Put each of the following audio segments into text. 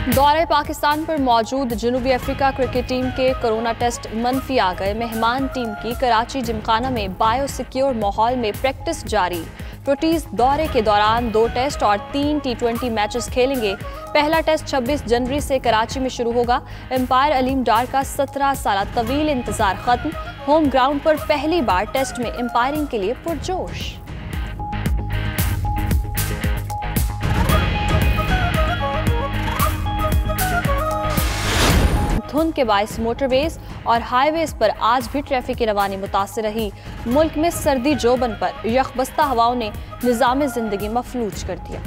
दौरे पाकिस्तान पर मौजूद जनूबी अफ्रीका क्रिकेट टीम के कोरोना टेस्ट मनफी आ गए। मेहमान टीम की कराची जिमखाना में बायोसिक्योर माहौल में प्रैक्टिस जारी। प्रोटीज दौरे के दौरान 2 टेस्ट और 3 T20 मैचेस खेलेंगे। पहला टेस्ट 26 जनवरी से कराची में शुरू होगा। एम्पायर अलीम डार का 17 साल तवील इंतजार खत्म। होम ग्राउंड पर पहली बार टेस्ट में एम्पायरिंग के लिए पुरजोश। धुंध के बायस मोटरवेज और हाईवेज पर आज भी ट्रैफिक की रवानी मुतासिर रही। मुल्क में सर्दी जोबन पर यखबस्ता हवाओं ने निज़ाम जिंदगी मफलूज कर दिया।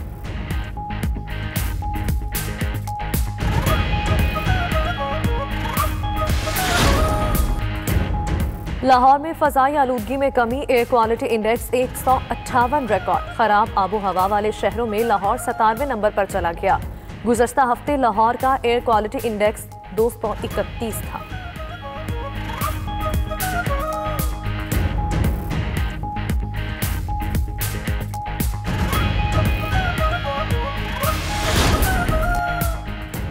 लाहौर में फजाई आलूदगी में कमी। Air quality index 158 record. खराब आबो हवा वाले शहरों में लाहौर 97वें नंबर पर चला गया। गुज़श्ता हफ्ते लाहौर का एयर क्वालिटी इंडेक्स 231 था।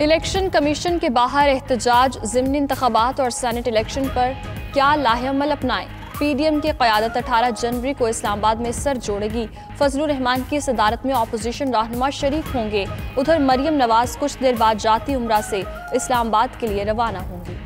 इलेक्शन कमीशन के बाहर एहतजाज। ज़िमनी इंतखाबात और सेनेट इलेक्शन पर क्या लाहेअमल अपनाएं। पीडीएम की क़यादत 18 जनवरी को इस्लामाबाद में सर जोड़ेगी। फजलुर रहमान की सदारत में अपोजिशन रहनुमा शरीक होंगे। उधर मरियम नवाज कुछ देर बाद जाती उम्रा से इस्लामाबाद के लिए रवाना होंगी।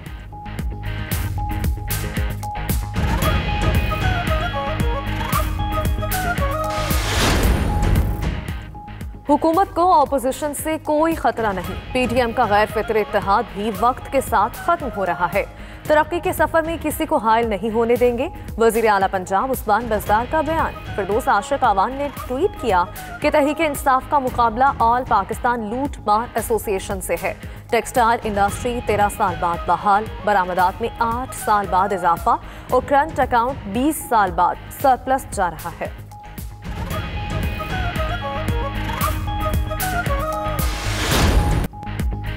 हुकूमत को अपोजिशन से कोई खतरा नहीं। पीडीएम का गैर फितरी इत्तेहाद भी वक्त के साथ खत्म हो रहा है। तरक्की के सफर में किसी को हायल नहीं होने देंगे। वजीर आला पंजाब उस्मान बज़दार का बयान। फिरदौस आशिक आवान ने ट्वीट किया कि तहरीक इंसाफ का मुकाबला ऑल पाकिस्तान लूट मार एसोसिएशन से है। टेक्सटाइल इंडस्ट्री 13 साल बाद बहाल। बरामदात में 8 साल बाद इजाफा और करंट अकाउंट 20 साल बाद सरप्लस जा रहा है।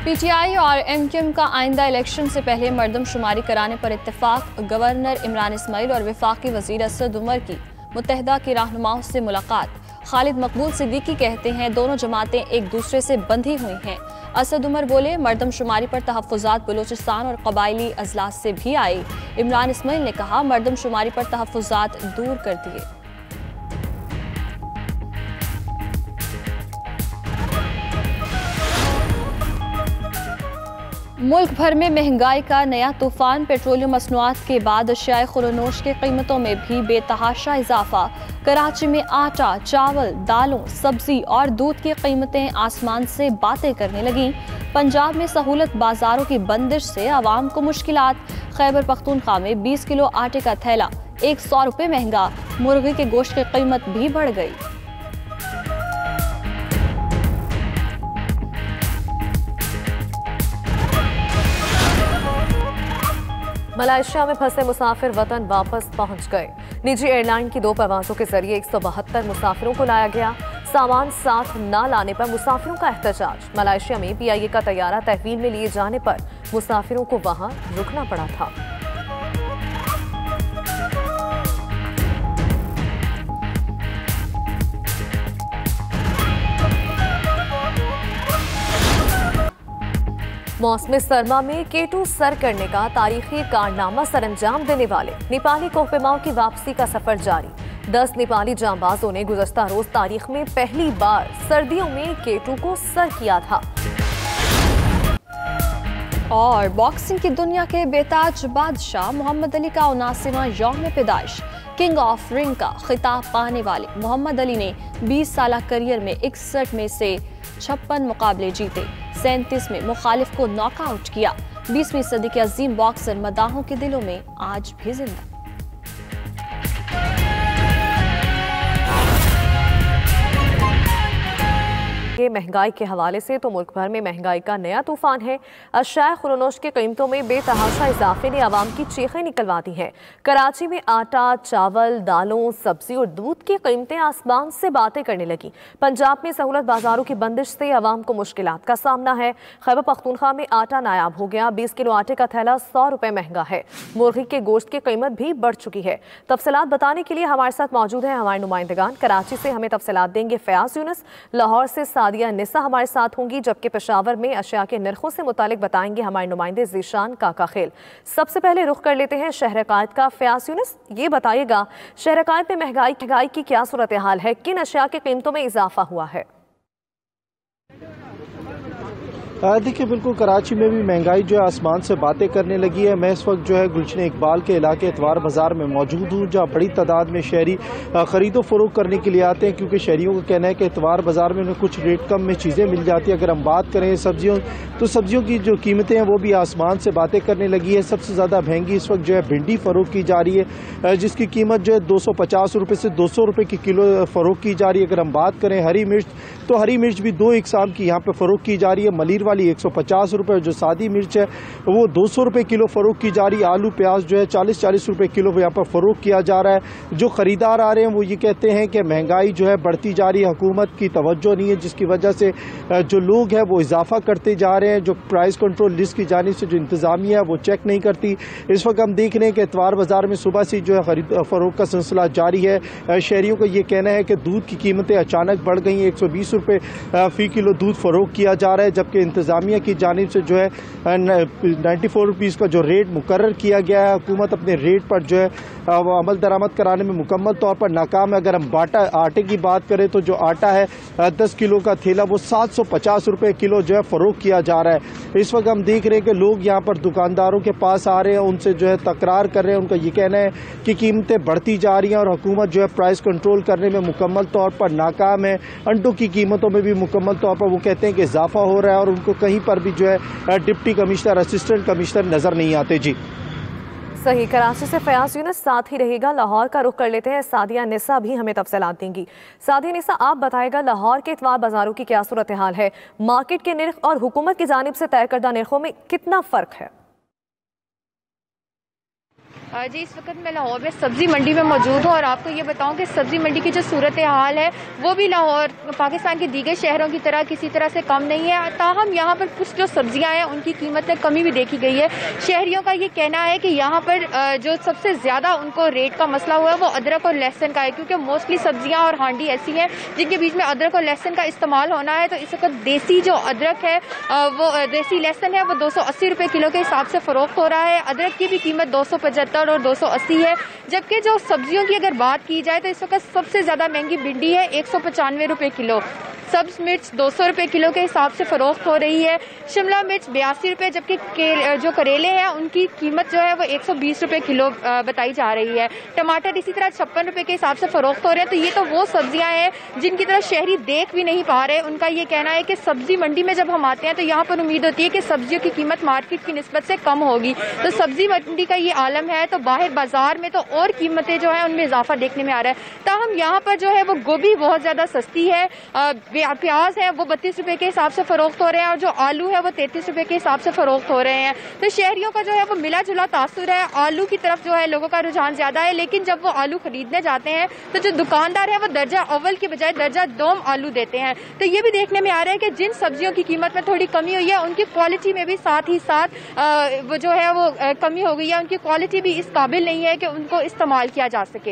पीटीआई और एमक्यूएम का आइंदा इलेक्शन से पहले मरदमशुमारी कराने पर इत्तेफाक। गवर्नर इमरान इस्माइल और वफाकी वजीर असद उमर की मुत्तहिदा की रहनुमाओं से मुलाकात। खालिद मकबूल सिद्दीकी कहते हैं दोनों जमातें एक दूसरे से बंधी हुई हैं। असद उमर बोले मरदमशुमारी पर तहफ़्फ़ुज़ात बलूचिस्तान और कबायली अजलास से भी आए। इमरान इस्माइल ने कहा मरदमशुमारी पर तहफ़्फ़ुज़ात दूर कर दिए। मुल्क भर में महंगाई का नया तूफान। पेट्रोलियम मसनूआत के बाद अशियाए खुरनोश की कीमतों में भी बेतहाशा इजाफा। कराची में आटा, चावल, दालों, सब्जी और दूध की कीमतें आसमान से बातें करने लगीं। पंजाब में सहूलत बाजारों की बंदिश से आवाम को मुश्किलात। खैबर पख्तूनख्वा में 20 किलो आटे का थैला 100 रुपये महंगा। मुर्गी के गोश्त की कीमत भी बढ़ गई। मलेशिया में फंसे मुसाफिर वतन वापस पहुंच गए। निजी एयरलाइन की 2 परवाजों के जरिए 172 मुसाफिरों को लाया गया। सामान साथ न लाने पर मुसाफिरों का एहतजाज। मलेशिया में पीआईए का तैयारा तहवील में लिए जाने पर मुसाफिरों को वहां रुकना पड़ा था। मौसम सरमा में K2 सर करने का तारीखी कारनामा सरअंजाम देने वाले नेपाली कोहपेमाओं की वापसी का सफर जारी। 10 नेपाली जांबाजों ने गुज़श्ता रोज तारीख में पहली बार सर्दियों में K2 को सर किया था। और बॉक्सिंग की दुनिया के बेताज बादशाह मोहम्मद अली का 79वां यौम पैदाइश। किंग ऑफ रिंग का खिताब पाने वाले मोहम्मद अली ने 20 साल करियर में 61 में से 56 मुकाबले जीते। 37 में मुखालिफ को नॉकआउट किया। 20वीं सदी के अजीम बॉक्सर मदाहों के दिलों में आज भी जिंदा। महंगाई के हवाले से तो मुल्क भर में महंगाई का नया तूफान है। अशियाए खुरनोश की कीमतों में बेतहाशा इजाफे ने आवाम की चीखें निकलवा दी हैं। कराची में आटा, चावल, दालों, सब्जी और दूध की कीमतें आसमान से बातें करने लगी। पंजाब में सहूलत बाजारों की बंदिश से आवाम को मुश्किलात का सामना है। खैबर पख्तूनख्वा में आटा नायाब हो गया। 20 किलो आटे का थैला 100 रुपये महंगा है। मुर्गी के गोश्त की कीमत भी बढ़ चुकी है। तफसीलात बताने के लिए हमारे साथ मौजूद हैं हमारे नुमाइंदगान। कराची से हमें तफसीलात देंगे फयाज यूनुस, लाहौर से सादिया निसा हमारे साथ होंगी, जबकि पेशावर में अशिया के निर्खों से मुतालिक बताएंगे हमारे नुमाइंदे ज़ीशान काका खेल। सबसे पहले रुख कर लेते हैं शहर कायद का। फयाज यूनुस, ये बताइएगा शहर कायद में महंगाई की क्या सूरत हाल है, किन अशिया की कीमतों में इजाफा हुआ है? देखिए, बिल्कुल कराची में भी महंगाई जो है आसमान से बातें करने लगी है। मैं इस वक्त जो है गुलशन इकबाल के इलाके इतवार बाजार में मौजूद हूँ, जहाँ बड़ी तादाद में शहरी खरीदो फरोख्त करने के लिए आते हैं, क्योंकि शहरियों का कहना है कि इतवार बाजार में उन्हें कुछ रेट कम में चीज़ें मिल जाती है। अगर हम बात करें सब्जियों, तो सब्जियों की जो कीमतें हैं वो भी आसमान से बातें करने लगी है। सबसे ज़्यादा महंगी इस वक्त जो है भिंडी फरोख्त की जा रही है, जिसकी कीमत जो है 250 रुपये से 200 रुपये की किलो फरोख्त की जा रही है। अगर हम बात करें हरी मिर्च, तो हरी मिर्च भी दो इकसाम की यहाँ पर फरोख्त की जा रही है। मलीर वाली 150 रुपये, जो सादी मिर्च है वो 200 रुपये किलो फरोख्त की जा रही है। आलू प्याज जो है 40-40 रुपये किलो यहाँ पर फरोख्त किया जा रहा है। जो खरीदार आ रहे हैं वो ये कहते हैं कि महंगाई जो है बढ़ती जा रही है, हुकूमत की तवज्जो नहीं है, जिसकी वजह से जो लोग हैं वो इजाफा करते जा रहे हैं। जो प्राइस कंट्रोल लिस्ट की जानिब से जो इंतजामिया है वो चेक नहीं करती। इस वक्त हम देख रहे हैं कि इतवार बाजार में सुबह से जो है खरीद फरोख्त का सिलसिला जारी है। शहरियों का ये कहना है कि दूध की कीमतें अचानक बढ़ गई हैं, 120 रुपये फी किलो दूध फरोख्त किया जा रहा है, जबकि इंतजामिया की जानिब से जो है 94 रुपीज़ का जो रेट मुकर्रर किया गया है। हुकूमत अपने रेट पर जो है अमल दरामद कराने में मुकम्मल तौर पर नाकाम है। अगर हम आटे की बात करें तो जो आटा है 10 किलो का थैला वो 750 रुपये किलो जो है फरोख्त किया जा रहा है। इस वक्त हम देख रहे हैं कि लोग यहाँ पर दुकानदारों के पास आ रहे हैं, उनसे जो है तकरार कर रहे हैं। उनका ये कहना है कि कीमतें बढ़ती जा रही हैं और हुकूमत जो है प्राइस कंट्रोल करने में मुकम्मल तौर पर नाकाम है। अंडों की कीमतों में भी मुकम्मल तौर पर वो कहते हैं कि इजाफा हो रहा है और उनको कहीं पर भी जो है डिप्टी कमिश्नर, असिस्टेंट कमिश्नर नजर नहीं आते। जी सही। कराची से फयाज यूनुस साथ ही रहेगा। लाहौर का रुख कर लेते हैं, सादिया निसा भी हमें तफसीलात देंगी। सादिया निसा, आप बताएगा लाहौर के इतवार बाजारों की क्या सूरत हाल है, मार्केट के निर्ख और हुकूमत की जानिब से तय करदा निर्खों में कितना फ़र्क है? जी, इस वक्त मैं लाहौर में सब्ज़ी मंडी में मौजूद हूँ और आपको ये बताऊँ कि सब्ज़ी मंडी की जो सूरत हाल है वो भी लाहौर पाकिस्तान के दीगर शहरों की तरह किसी तरह से कम नहीं है। ताहम यहाँ पर कुछ जो सब्जियाँ हैं उनकी कीमत में कमी भी देखी गई है। शहरियों का ये कहना है कि यहाँ पर जो सबसे ज़्यादा उनको रेट का मसला हुआ है वो अदरक और लहसुन का है, क्योंकि मोस्टली सब्जियाँ और हांडी ऐसी हैं जिनके बीच में अदरक और लहसुन का इस्तेमाल होना है। तो इस वक्त देसी जो अदरक है वो देसी लहसुन है वो 280 रुपये किलो के हिसाब से फ़रोख्त हो रहा है। अदरक की भी कीमत 275 और 280 है। जबकि जो सब्जियों की अगर बात की जाए तो इस वक्त सबसे ज़्यादा महंगी भिंडी है 195 रुपये किलो। सब्ज मिर्च 200 रुपये किलो के हिसाब से फ़रोख्त हो रही है। शिमला मिर्च 82 रुपये, जबकि जो करेले हैं उनकी कीमत जो है वो 120 रुपये किलो बताई जा रही है। टमाटर इसी तरह 56 रुपये के हिसाब से फ़रोख्त हो रहे हैं। तो ये तो वो सब्जियां हैं जिनकी तरफ शहरी देख भी नहीं पा रहे। उनका ये कहना है कि सब्जी मंडी में जब हम आते हैं तो यहाँ पर उम्मीद होती है कि सब्जियों की कीमत मार्केट की निस्बत से कम होगी। तो सब्जी मंडी का ये आलम है, तो बाहर बाजार में तो और कीमतें जो है उनमें इजाफा देखने में आ रहा है। ताहम यहाँ पर जो है वो गोभी बहुत ज़्यादा सस्ती है, प्याज है वो 32 रुपये के हिसाब से फ़रोख्त हो रहे हैं और जो आलू है वो 33 रुपये के हिसाब से फ़रोख्त हो रहे हैं। तो शहरियों का जो है वो मिला जुला तासुर है। आलू की तरफ जो है लोगों का रुझान ज़्यादा है, लेकिन जब वो आलू खरीदने जाते हैं तो जो दुकानदार है वो दर्जा अव्वल की बजाय दर्जा दोम आलू देते हैं। तो ये भी देखने में आ रहा है कि जिन सब्जियों की कीमत में थोड़ी कमी हुई है उनकी क्वालिटी में भी साथ ही साथ वो जो है वो कमी हो गई है। उनकी क्वालिटी भी इस काबिल नहीं है कि उनको इस्तेमाल किया जा सके।